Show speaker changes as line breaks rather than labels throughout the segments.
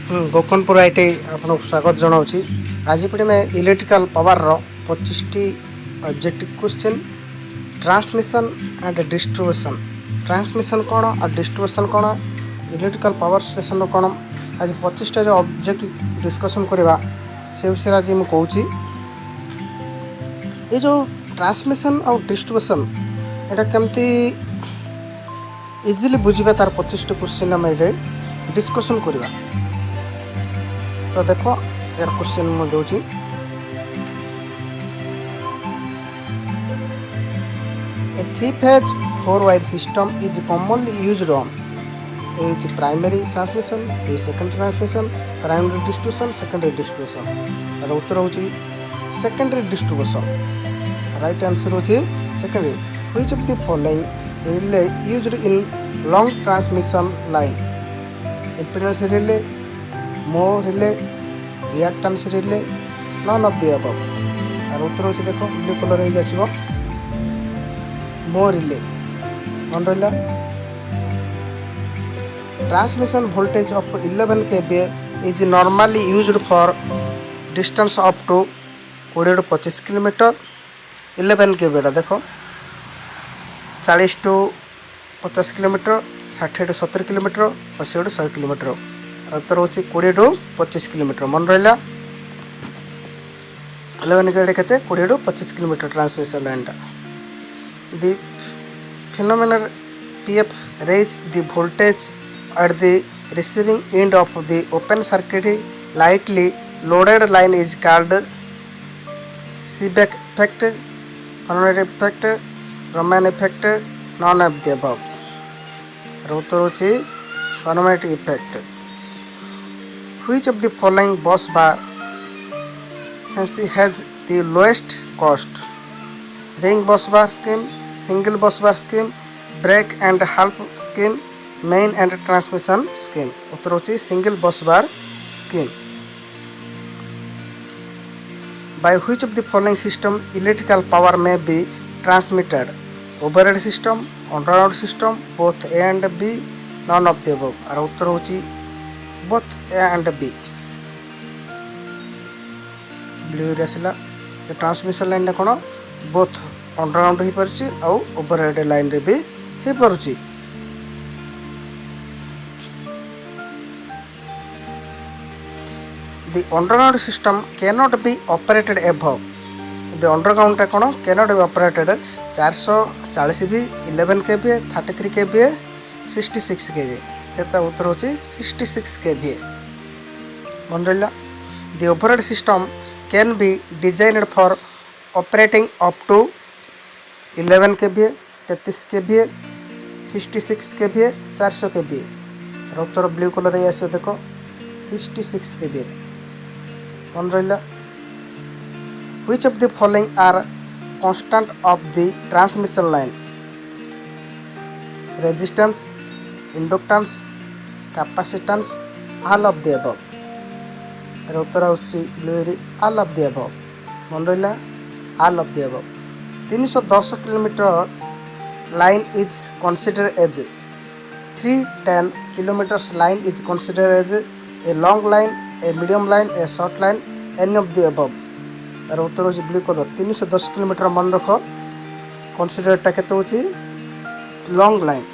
गोकनपुर IT आपको स्वागत जनावि आज पढ़े मैं इलेक्ट्रिकल पावर रो 25 objective question transmission and distribution. Transmission कौन और डिस्ट्रीब्यूशन कौन, इलेक्ट्रिकल पावर स्टेशन कौन, आज 25 ऑब्जेक्टिव डिस्कसन करवा से विषय आज मुझे कहूँ। ये जो ट्रांसमिशन और डिस्ट्रीब्यूशन यहाँ केमती इजिली बुझे तार 25 क्वेश्चन आम ये डिस्कसन करवा। तो देखो यार क्वेश्चन मैं दूसरी ए 3-phase 4-wire system is commonly used on a primary transmission, a secondary transmission, primary distribution, secondary distribution। यार उत्तर होची secondary distribution। राइट आंसर होची secondary। Which of the following relay used in long transmission line? Impedance relay, Moore relay, reactance relay, none of the above। और उत्तर होची देखो blue colour हो जासिबो Moore relay। मन रहिला transmission voltage of 11 kVA is normally used for distance up to 20 to 25 km। 11 kVA देखो 40 to 50 km, 60 to 70 km, 80 to 100 km। उत्तर होची 20 to 25 km। मन रहिला 11 kVA केते 20 to 25 km transmission line. The phenomenon PF raise the voltage at the receiving end of the open circuit lightly loaded line is called Seebeck effect, Fanout effect, Raman effect, none of the above। उत्तर होची Fanout effect। Which of the following bus bar has the lowest cost? Ring bus bar scheme, single bus bar scheme, brake and half scheme, main and transmission scheme। उत्तर होची single bus bar scheme। By which of the following system electrical power may be transmitted? Overhead system, underground system, both A and B, none of the above। और उत्तर होची both A and B। Blue आसला transmission line कौन both underground हो पारे आउ overhead line रे भी हो पारुची। The underground system cannot be operated above। The underground टा कौन cannot be operated 440 भी 11 kVA, 33 kVA, 66 kVA। केता उत्तर होची 66 kVA। मन रहिला The overhead system can be designed for operating up to 11 kVA, 33 kVA, 66 kVA, 400 kVA। और उत्तर ब्लू कलर ये आसो देखो 66 kVA। मन रहिला Which of the following are constant of the transmission line? Resistance, inductance, capacitance, all of the above। और उत्तर होची blue all of the above। मन रहिला all of the above। 310 kilometre line is considered as 310 kilometers line is considered as a long line, a medium line, a short line, any of the above। और उत्तर होची blue colour 310 kilometre मन रख considered टा केते होची long line,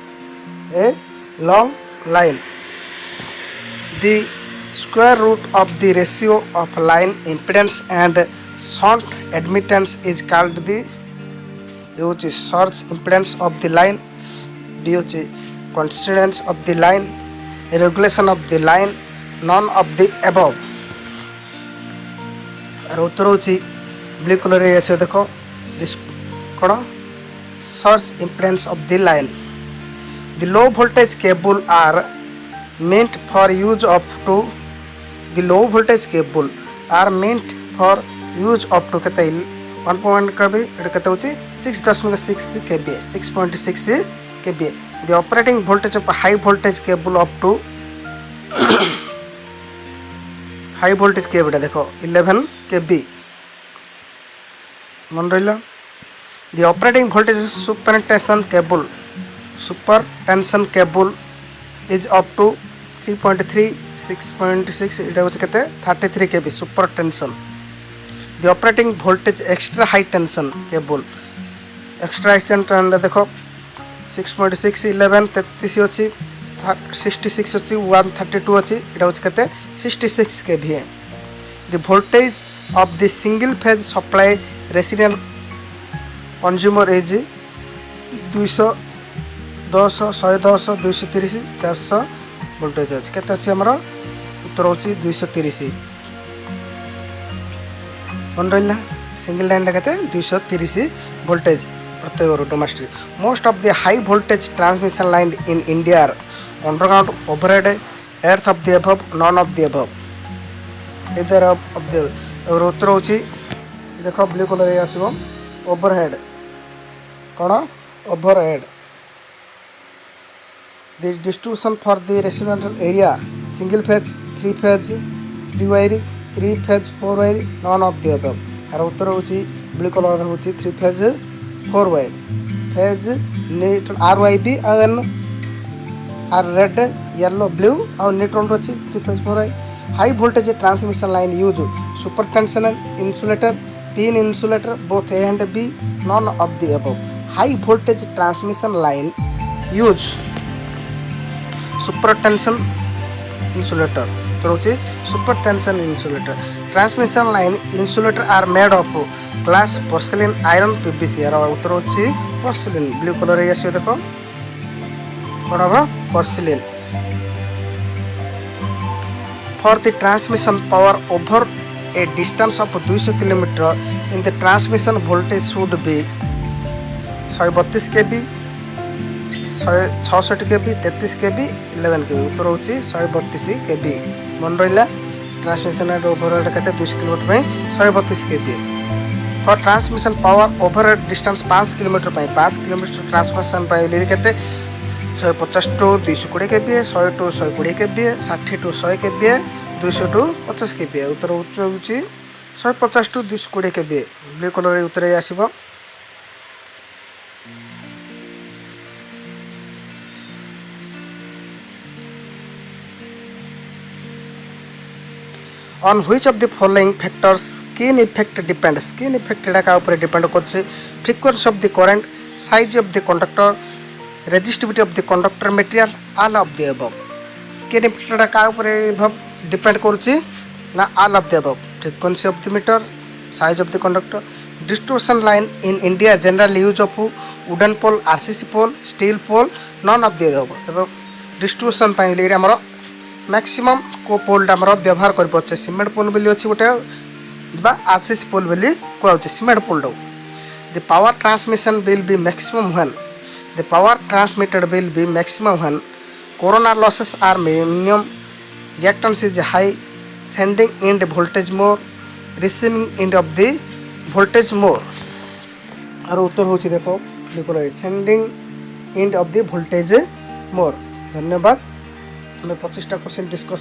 a long line। The square root of the ratio of line impedance and shunt admittance is called the surge impedance of the line, constituents of the line, regulation of the line, none of the above। और उत्तर होची blue colour ऐसे देखो कौन surge impedance of the line। The low voltage cable are meant for use up to the low voltage cable are meant for use up to केते 1 कभी एटा केते होची 6.6 kVA, 6.6 kVA। The operating voltage of high voltage cable up to high voltage cable देखो 11 kV। मन रहिला The operating voltage super tension cable is up to 3.3 6.6 এটা হচ্ছে কেতে 33 kV super tension. The operating voltage extra high tension cable extra high tension দেখো 6.6 11 33 ଅଛି 66 ଅଛି 132 ଅଛି এটা হচ্ছে কেতে 66 kVA। The voltage of the single phase supply resident consumer is 210 110 230 400 voltage ଅଛି କେତେ ଅଛି ଆମର ଉତ୍ତର ହେଉଛି 230। ମନେ ରହିଲା ସିଙ୍ଗଲ ଲାଇନ୍ଟା କେତେ 230 ଭୋଲ୍ଟେଜ ପ୍ରତ୍ୟେକ domestic. Most of the high voltage transmission line in India are underground overhead earth of the above none of the above either of the ଉତ୍ତର ହେଉଛି ଦେଖ ବ୍ଲୁ କଲର୍ ଆସିବ ଓଭରହେଡ୍ କ'ଣ overhead. The distribution for the residential area single phase 3 phase 3 wire 3 phase 4 wire none of the above यार उत्तर होची blue colour होची 3 phase 4 wire phase neutral RYB and R red yellow blue और neutral होची 3 phase 4 wire high voltage transmission line use super tension insulator pin insulator both A and B none of the above high voltage transmission line use super tension insulator तो होची super tension insulator transmission line insulator are made of glass porcelain iron PVC यार उत्तर होची porcelain blue colour रे आसी देखो कोन हो porcelain for the transmission power over a distance of 200 km in the transmission voltage should be 132 kV 66 kV 33 kV 11 kV उत्तर होची 132 kV मन रहिला ट्रांसमिशन ओवरहेड केते 200 km पे 132 kV for transmission power overhead distance 5 km पे 5 km transmission पे ले केते 150 to 220 kV 100 to 120 kV 60 to 100 kV 200 to 50 kV उत्तर होची 150 टू 220 kV ब्लू कलर उत्तर आसीबो। On which of the following factors skin effect depend skin effect एटा का ऊपर depend करছে frequency of the current size of the conductor resistivity of the conductor material all of the above skin effect एटा का ऊपर depend करছে ना all of the above frequency of the meter size of the conductor distribution line in India generally use of wooden pole RCC pole steel pole none of the above एवं distribution पाई ले हमरो maximum को पोलटा आमर व्यवहार कर cement पोल बोली अच्छी गोटे आरसीसी पोल बोली कहुचे cement pole the power transmission will be maximum when the power transmitted will be maximum when corona losses are minimum reactance is high sending end voltage more receiving end of the voltage more और उत्तर होची देखो देखो sending end of the voltage more. धन्यवाद हमें 25टा question discussion